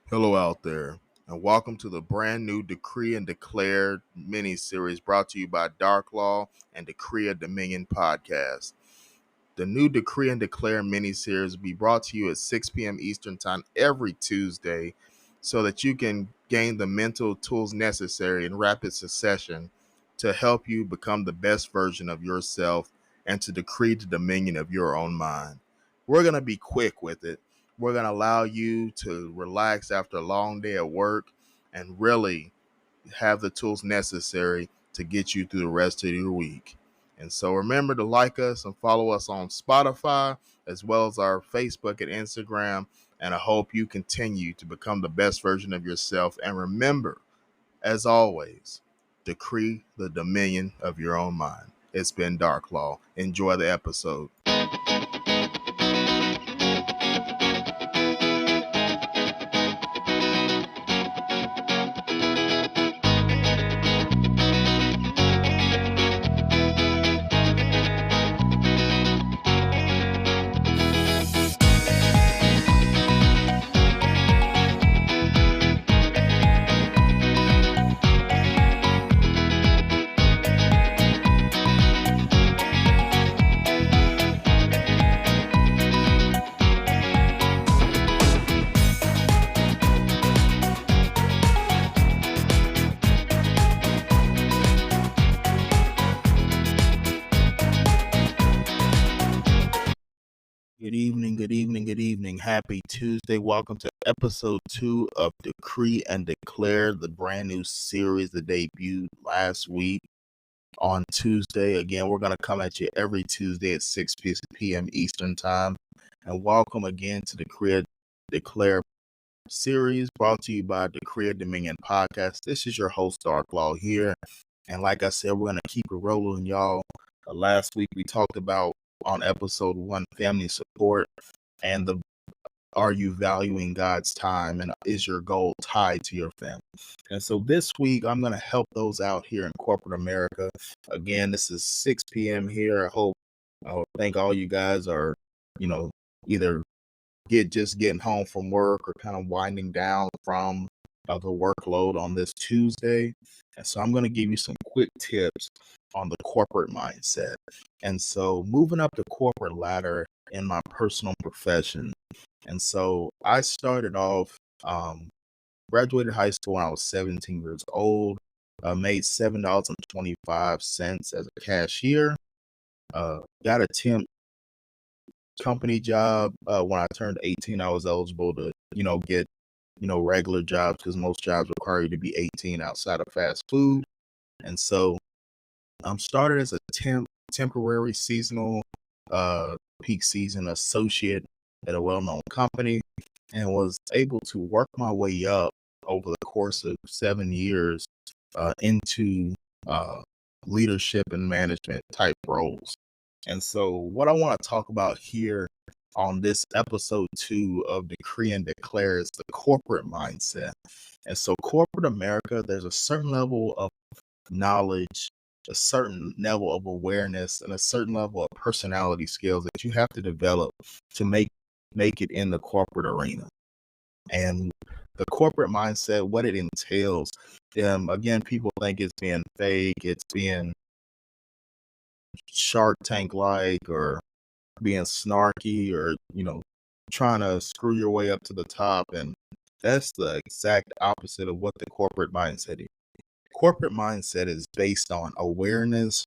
Hello out there, and welcome to the brand new Decree and Declare mini-series brought to you by Dark Law and Decree of Dominion podcast. The new Decree and Declare mini-series will be brought to you at 6 p.m. Eastern Time every Tuesday so that you can gain the mental tools necessary in rapid succession to help you become the best version of yourself and to decree the dominion of your own mind. We're going to be quick with it. We're going to allow you to relax after a long day at work and really have the tools necessary to get you through the rest of your week. And so remember to like us and follow us on Spotify as well as our Facebook and Instagram. And I hope you continue to become the best version of yourself. And remember, as always, decree the dominion of your own mind. It's been Dark Law. Enjoy the episode. Good evening, good evening, good evening. Happy Tuesday. Welcome to episode 2 of Decree and Declare, the brand new series that debuted last week on Tuesday. Again, we're going to come at you every Tuesday at 6 p.m. Eastern Time. And welcome again to the Decree and Declare series brought to you by Decree of Dominion podcast. This is your host, Dark Law here. And like I said, we're going to keep it rolling, y'all. Last week we talked about on episode 1 family support and the are you valuing God's time and is your goal tied to your family? And so this week I'm going to help those out here in corporate America. Again, this is 6 p.m. here. I think all you guys are, either getting home from work or kind of winding down from the workload on this Tuesday. And so I'm going to give you some quick tips on the corporate mindset. And so moving up the corporate ladder in my personal profession. And so I started off, graduated high school when I was 17 years old, made $7.25 as a cashier, got a temp company job. When I turned 18, I was eligible to, get, regular jobs because most jobs require you to be 18 outside of fast food. And so started as a temporary seasonal peak season associate at a well-known company and was able to work my way up over the course of 7 years into leadership and management type roles. And so what I want to talk about here on this episode 2 of Decree and Declare is the corporate mindset. And so corporate America, there's a certain level of knowledge, a certain level of awareness, and a certain level of personality skills that you have to develop to make it in the corporate arena. And the corporate mindset, what it entails, again, people think it's being fake, it's being Shark Tank like, or being snarky, or trying to screw your way up to the top. And that's the exact opposite of what the corporate mindset is. Corporate mindset is based on awareness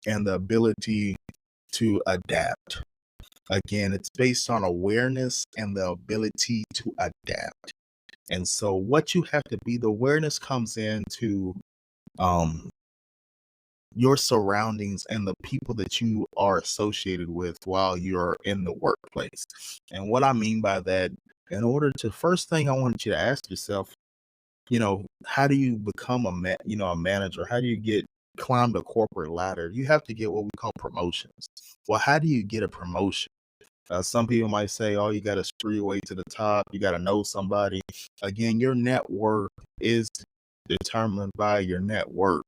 and the ability to adapt. Again, it's based on awareness and the ability to adapt. And so what you have to be, the awareness comes into your surroundings and the people that you are associated with while you're in the workplace. And what I mean by that, first thing I want you to ask yourself, how do you become a manager? How do you climb the corporate ladder? You have to get what we call promotions. Well, how do you get a promotion? Some people might say, oh, you got to screw your way to the top. You got to know somebody. Again, your net worth is determined by your net worth.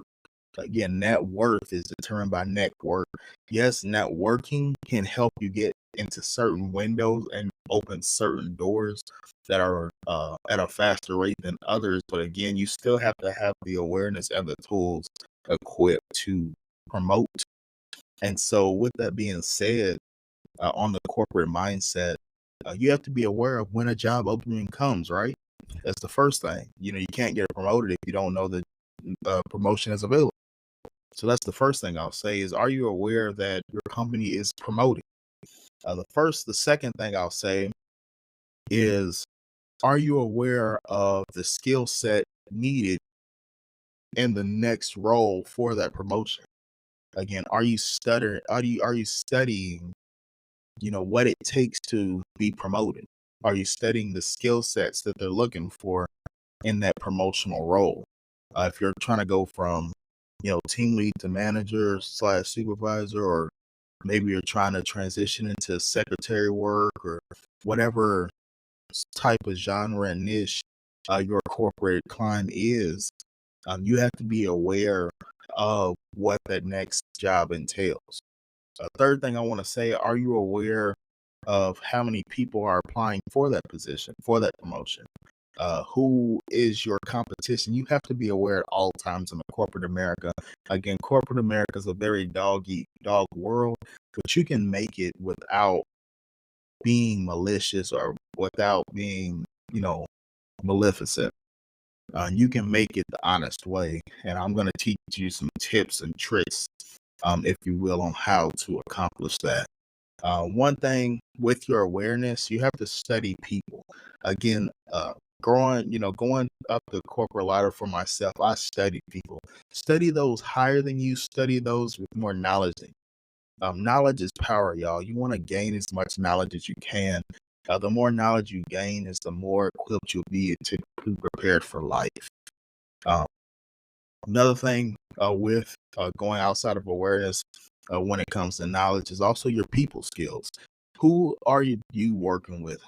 Again, net worth is determined by network. Yes, networking can help you get into certain windows and open certain doors that are at a faster rate than others. But again, you still have to have the awareness and the tools equipped to promote. And so, with that being said, on the corporate mindset, you have to be aware of when a job opening comes, right? That's the first thing. You can't get promoted if you don't know the promotion is available. So that's the first thing I'll say is, are you aware that your company is promoting? The second thing I'll say is, are you aware of the skill set needed in the next role for that promotion? Again, are you studying, what it takes to be promoted? Are you studying the skill sets that they're looking for in that promotional role? If you're trying to go from, team lead to manager slash supervisor, or maybe you're trying to transition into secretary work, or whatever type of genre and niche your corporate climb is, you have to be aware of what that next job entails. A third thing I want to say, are you aware of how many people are applying for that position, for that promotion? Who is your competition? You have to be aware at all times in the corporate America. Again, corporate America is a very dog eat dog world, but you can make it without being malicious or without being, maleficent. You can make it the honest way, and I'm going to teach you some tips and tricks, if you will, on how to accomplish that. One thing with your awareness, you have to study people. Again, going up the corporate ladder for myself, I study people. Study those higher than you. Study those with more knowledge than you. Knowledge is power, y'all. You want to gain as much knowledge as you can. The more knowledge you gain is the more equipped you'll be to be prepared for life. Um, Another thing with going outside of awareness when it comes to knowledge is also your people skills. Who are you working with?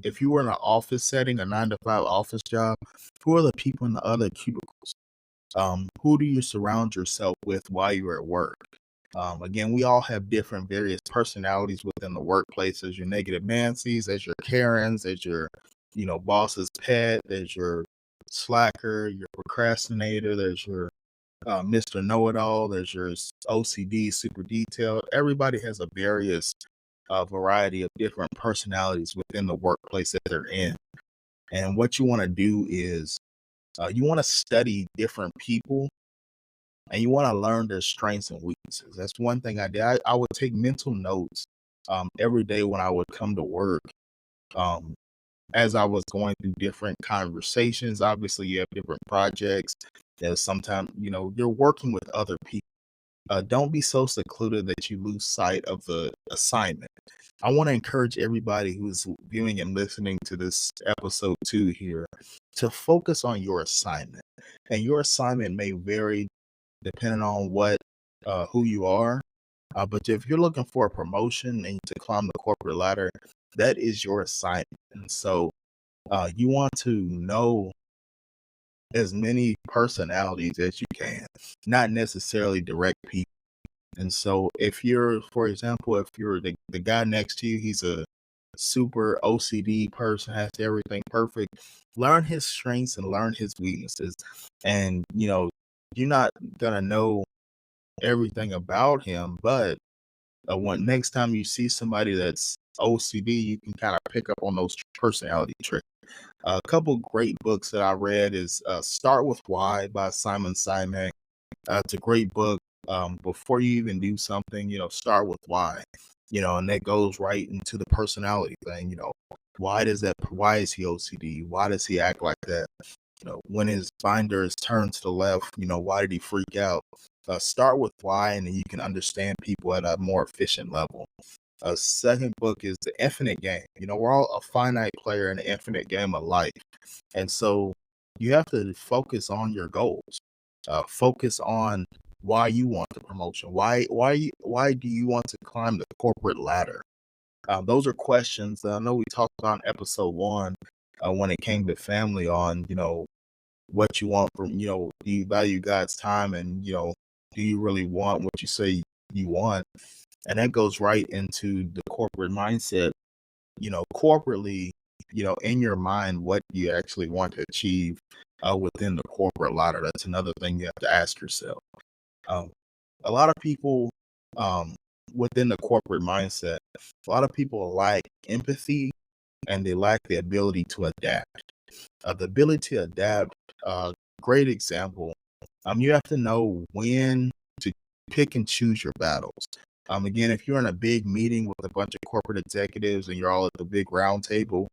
If you were in an office setting, a 9 to 5 office job, who are the people in the other cubicles? Who do you surround yourself with while you're at work? Again, we all have different various personalities within the workplace. As your negative Nancy's, as your Karens, as your, boss's pet, as your slacker, your procrastinator, there's your Mr. Know-It-All, there's your OCD, super detailed. Everybody has a variety of different personalities within the workplace that they're in. And what you want to do is you want to study different people, and you want to learn their strengths and weaknesses. That's one thing I did. I would take mental notes every day when I would come to work. Um, as I was going through different conversations, obviously you have different projects. That sometimes, you're working with other people. Don't be so secluded that you lose sight of the assignment. I want to encourage everybody who's viewing and listening to this episode 2 here to focus on your assignment. And your assignment may vary depending on who you are. But if you're looking for a promotion and to climb the corporate ladder, that is your assignment. And so you want to know as many personalities as you can, not necessarily direct people. And so for example, if you're the guy next to you, he's a super OCD person, has everything perfect, learn his strengths and learn his weaknesses. And, you're not going to know everything about him, but when next time you see somebody that's OCD, you can kind of pick up on those personality traits. A couple great books that I read is Start With Why by Simon Sinek. It's a great book. Before you even do something, start with why, and that goes right into the personality thing. Why is he OCD? Why does he act like that? When his binder is turned to the left, why did he freak out? Start with why, and then you can understand people at a more efficient level. A second book is The Infinite Game. We're all a finite player in the infinite game of life. And so you have to focus on your goals. Focus on why you want the promotion. Why do you want to climb the corporate ladder? Those are questions that I know we talked about in episode 1 when it came to family on, what you want from, do you value God's time, and, do you really want what you say you want? And that goes right into the corporate mindset corporately, in your mind, what you actually want to achieve within the corporate ladder. That's another thing you have to ask yourself. Um, a lot of people um, within the corporate mindset, a lot of people lack empathy and they lack the ability to adapt. The ability to adapt, great example. You have to know when to pick and choose your battles. Again, if you're in a big meeting with a bunch of corporate executives and you're all at the big round table,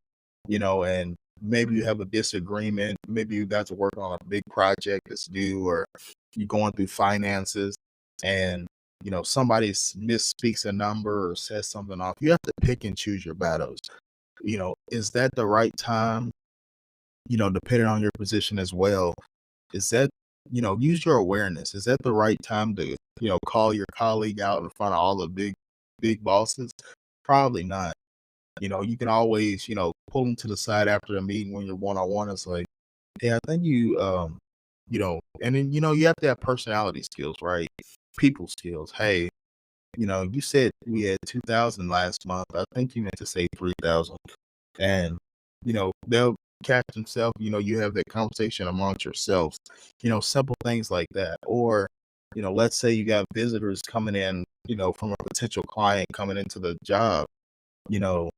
and maybe you have a disagreement, maybe you guys are working on a big project that's due, or you're going through finances, and somebody misspeaks a number or says something off. You have to pick and choose your battles. Is that the right time? Depending on your position as well, is that, use your awareness. Is that the right time to, call your colleague out in front of all the big bosses? Probably not. You can always, pull them to the side after the meeting when you're one on one. It's like, hey, I think and then, you have to have personality skills, right? People skills. Hey, you said we had 2,000 last month. I think you meant to say 3,000. And, they'll catch themselves, you have that conversation amongst yourselves, simple things like that. Or, let's say you got visitors coming in, from a potential client coming into the job, you know,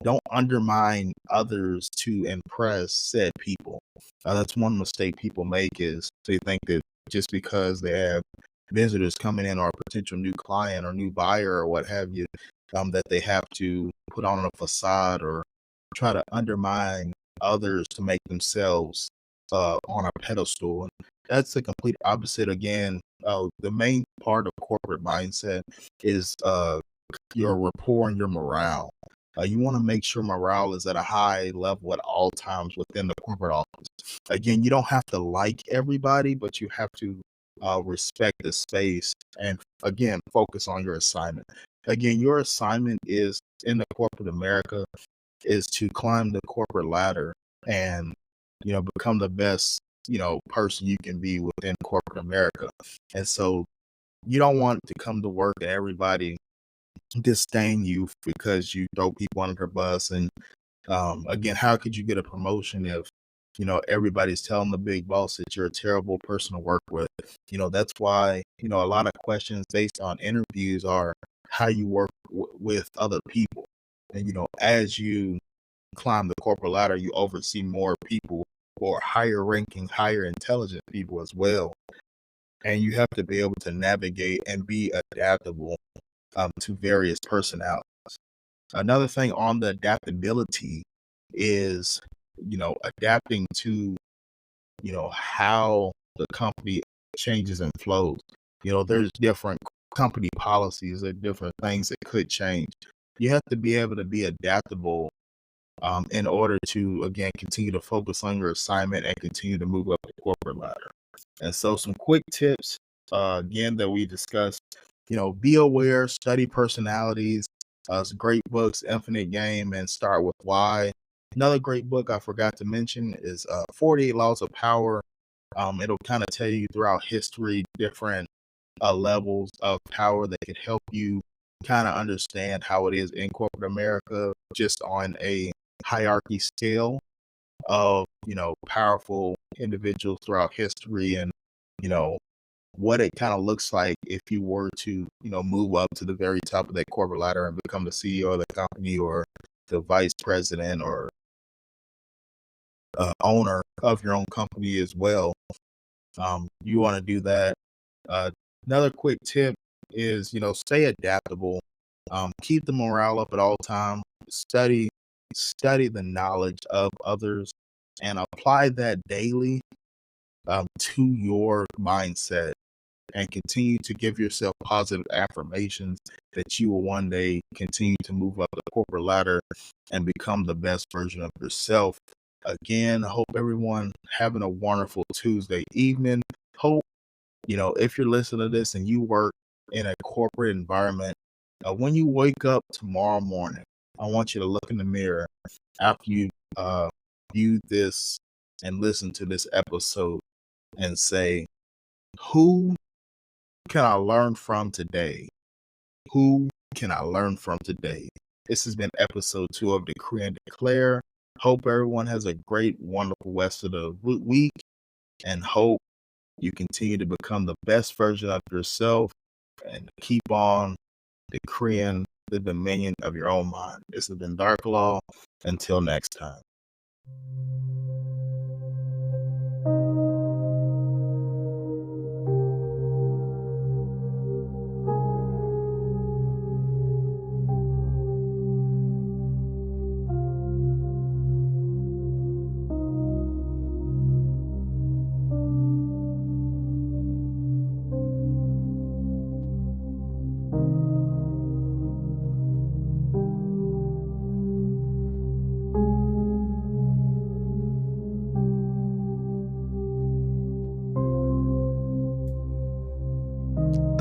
don't undermine others to impress said people. That's one mistake people make is they think that just because they have visitors coming in or a potential new client or new buyer or what have you, that they have to put on a facade or try to undermine others to make themselves on a pedestal. And that's the complete opposite. Again, the main part of corporate mindset is your rapport and your morale. You want to make sure morale is at a high level at all times within the corporate office. Again, you don't have to like everybody, but you have to respect the space and, again, focus on your assignment. Again, your assignment is in the corporate America is to climb the corporate ladder and, become the best, person you can be within corporate America. And so you don't want to come to work and everybody disdain you because you throw people under the bus. And again, how could you get a promotion if everybody's telling the big boss that you're a terrible person to work with? That's why a lot of questions based on interviews are how you work with other people. And as you climb the corporate ladder, you oversee more people or higher ranking, higher intelligent people as well. And you have to be able to navigate and be adaptable to various personalities. Another thing on the adaptability is, adapting to, how the company changes and flows. There's different company policies or different things that could change. You have to be able to be adaptable in order to, again, continue to focus on your assignment and continue to move up the corporate ladder. And so some quick tips, again, that we discussed, be aware, study personalities, some great books, Infinite Game and Start With Why. Another great book I forgot to mention is 48 Laws of Power. It'll kind of tell you throughout history different levels of power that could help you kind of understand how it is in corporate America, just on a hierarchy scale of, powerful individuals throughout history and, you know, what it kind of looks like if you were to, move up to the very top of that corporate ladder and become the CEO of the company or the vice president or owner of your own company as well. You want to do that. Uh, Another quick tip is, stay adaptable. Keep the morale up at all time. Study the knowledge of others and apply that daily to your mindset and continue to give yourself positive affirmations that you will one day continue to move up the corporate ladder and become the best version of yourself. Again, I hope everyone having a wonderful Tuesday evening. Hope, if you're listening to this and you work in a corporate environment, when you wake up tomorrow morning, I want you to look in the mirror after you view this and listen to this episode and say, who can I learn from today? Who can I learn from today? This has been episode 2 of Decree and Declare. Hope everyone has a great, wonderful rest of the week, and hope you continue to become the best version of yourself and keep on decreeing the dominion of your own mind. This has been Dark Law. Until next time.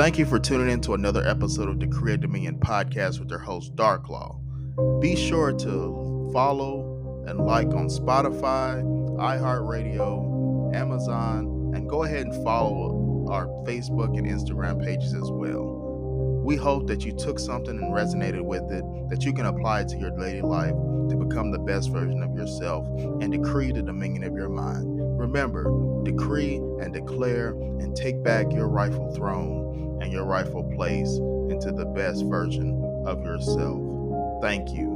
Thank you for tuning in to another episode of Decree and Dominion podcast with your host, Dark Law. Be sure to follow and like on Spotify, iHeartRadio, Amazon, and go ahead and follow our Facebook and Instagram pages as well. We hope that you took something and resonated with it, that you can apply it to your daily life to become the best version of yourself and decree the dominion of your mind. Remember, decree and declare and take back your rightful throne and your rightful place into the best version of yourself. Thank you.